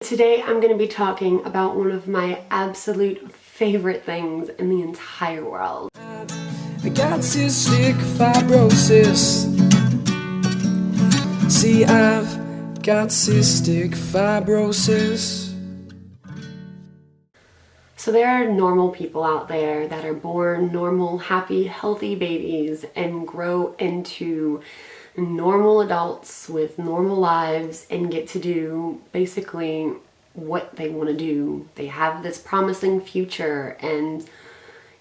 Today I'm going to be talking about one of my absolute favorite things in the entire world. I got cystic fibrosis. See, I've got cystic fibrosis. So there are normal people out there that are born normal, happy, healthy babies and grow into normal adults with normal lives and get to do basically what they want to do. They have this promising future and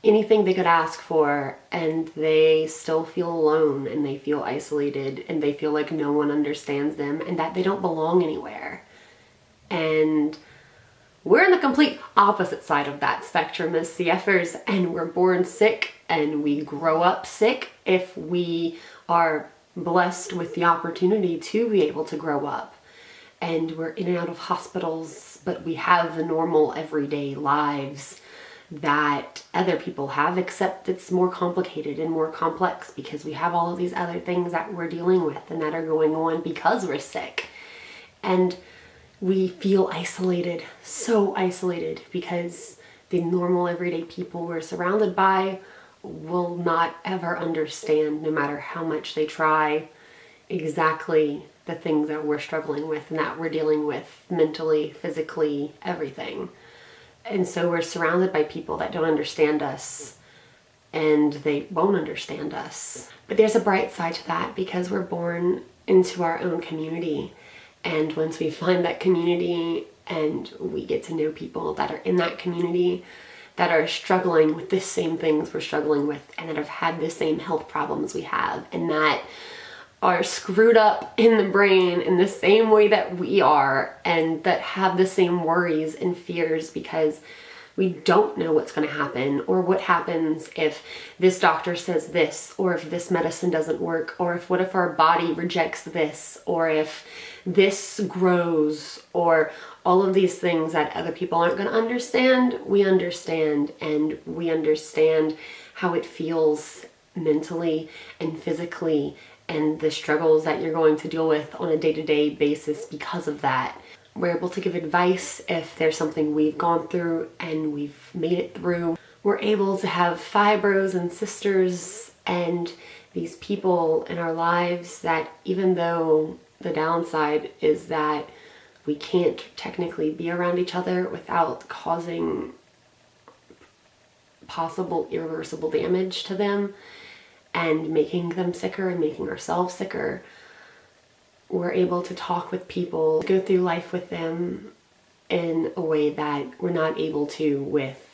anything they could ask for, and they still feel alone and they feel isolated and they feel like no one understands them and that they don't belong anywhere. And we're on the complete opposite side of that spectrum as CFers, and we're born sick and we grow up sick if we are blessed with the opportunity to be able to grow up. And we're in and out of hospitals, but we have the normal everyday lives that other people have, except it's more complicated and more complex because we have all of these other things that we're dealing with and that are going on because we're sick. And we feel isolated, so isolated, because the normal everyday people we're surrounded by will not ever understand, no matter how much they try, exactly the things that we're struggling with and that we're dealing with mentally, physically, everything. And so we're surrounded by people that don't understand us, and they won't understand us. But there's a bright side to that, because we're born into our own community. And once we find that community and we get to know people that are in that community that are struggling with the same things we're struggling with, and that have had the same health problems we have, and that are screwed up in the brain in the same way that we are, and that have the same worries and fears because we don't know what's going to happen, or what happens if this doctor says this, or if this medicine doesn't work, or if what if our body rejects this, or if this grows, or all of these things that other people aren't going to understand. We understand, and we understand how it feels mentally and physically, and the struggles that you're going to deal with on a day-to-day basis because of that. We're able to give advice if there's something we've gone through and we've made it through. We're able to have fibros and sisters and these people in our lives that, even though the downside is that we can't technically be around each other without causing possible irreversible damage to them and making them sicker and making ourselves sicker, we're able to talk with people, go through life with them in a way that we're not able to with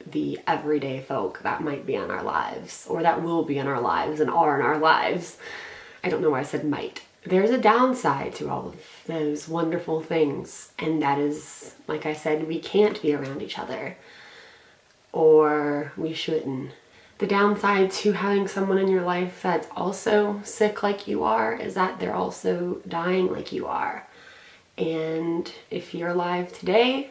the everyday folk that might be in our lives, or that will be in our lives and are in our lives. I don't know why I said might. There's a downside to all of those wonderful things, and that is, like I said, we can't be around each other, or we shouldn't. The downside to having someone in your life that's also sick like you are is that they're also dying like you are. And if you're alive today,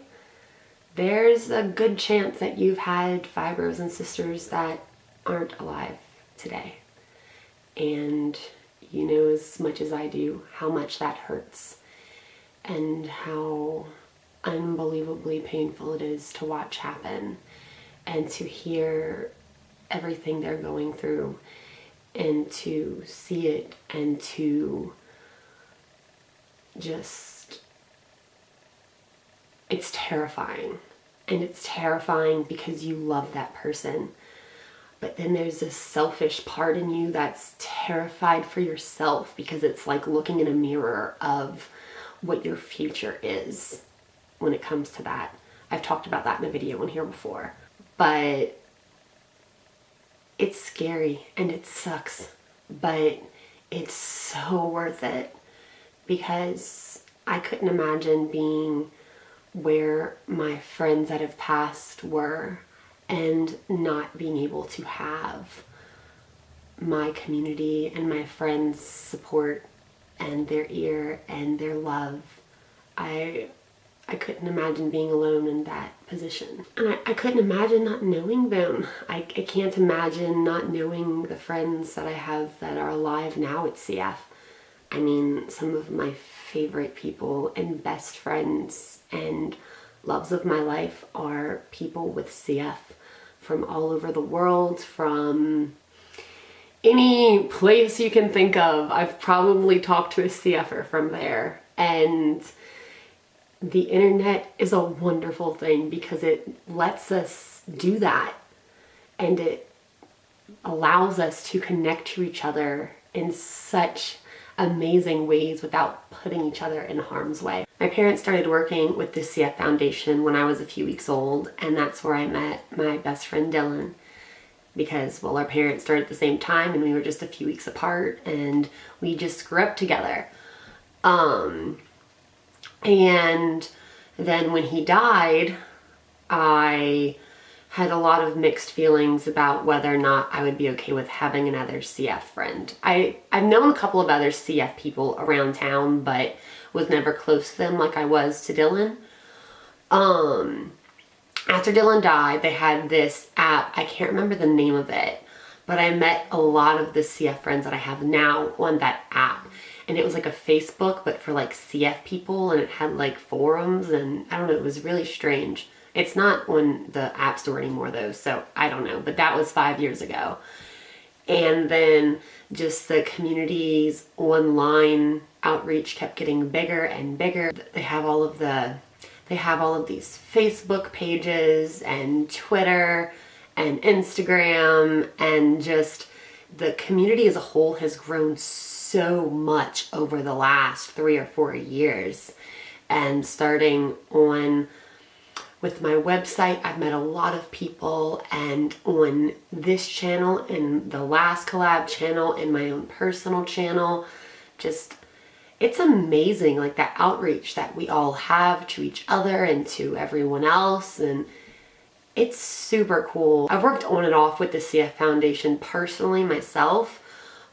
there's a good chance that you've had fibros and sisters that aren't alive today. And you know as much as I do how much that hurts and how unbelievably painful it is to watch happen and to hear everything they're going through, and to see it, and to just, it's terrifying. And it's terrifying because you love that person, but then there's this selfish part in you that's terrified for yourself, because it's like looking in a mirror of what your future is when it comes to that. I've talked about that in a video in here before, but it's scary and it sucks, but it's so worth it, because I couldn't imagine being where my friends that have passed were and not being able to have my community and my friends' support and their ear and their love. I couldn't imagine being alone in that position. And I couldn't imagine not knowing them. I can't imagine not knowing the friends that I have that are alive now at CF. I mean, some of my favorite people and best friends and loves of my life are people with CF from all over the world, from any place you can think of. I've probably talked to a CFer from there. And the internet is a wonderful thing because it lets us do that, and it allows us to connect to each other in such amazing ways without putting each other in harm's way. My parents started working with the CF Foundation when I was a few weeks old, and that's where I met my best friend Dylan, because, well, our parents started at the same time and we were just a few weeks apart, and we just grew up together. And then when he died, I had a lot of mixed feelings about whether or not I would be okay with having another CF friend. I've known a couple of other CF people around town, but was never close to them like I was to Dylan. After Dylan died, they had this app, I can't remember the name of it, but I met a lot of the CF friends that I have now on that app. And it was like a Facebook, but for like CF people, and it had like forums, and I don't know, it was really strange. It's not on the App Store anymore though, so I don't know, but that was 5 years ago. And then just the community's online outreach kept getting bigger and bigger. They have all of these Facebook pages and Twitter and Instagram, and just the community as a whole has grown so much over the last 3 or 4 years. And starting on with my website, I've met a lot of people, and on this channel and the last collab channel and my own personal channel, just, it's amazing, like that outreach that we all have to each other and to everyone else, and it's super cool. I've worked on and off with the CF Foundation personally myself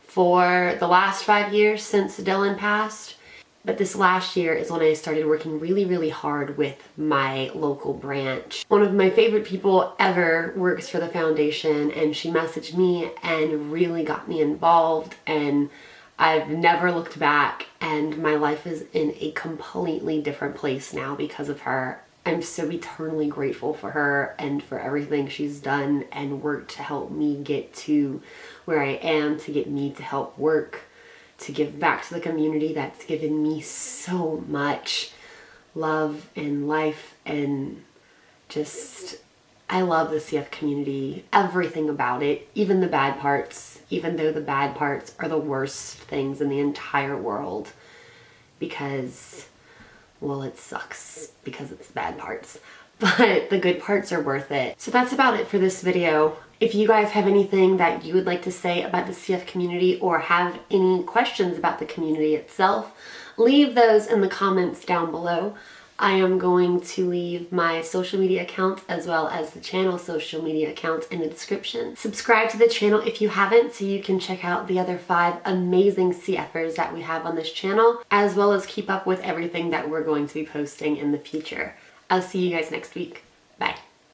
for the last 5 years since Dylan passed. But this last year is when I started working really, really hard with my local branch. One of my favorite people ever works for the foundation, and she messaged me and really got me involved, and I've never looked back, and my life is in a completely different place now because of her. I'm so eternally grateful for her and for everything she's done and worked to help me get to where I am, to get me to help work, to give back to the community that's given me so much love and life, and just, I love the CF community, everything about it, even the bad parts, even though the bad parts are the worst things in the entire world, because, well, it sucks because it's the bad parts, but the good parts are worth it. So that's about it for this video. If you guys have anything that you would like to say about the CF community, or have any questions about the community itself, leave those in the comments down below. I am going to leave my social media accounts as well as the channel social media accounts in the description. Subscribe to the channel if you haven't, so you can check out the other 5 amazing CFers that we have on this channel, as well as keep up with everything that we're going to be posting in the future. I'll see you guys next week. Bye.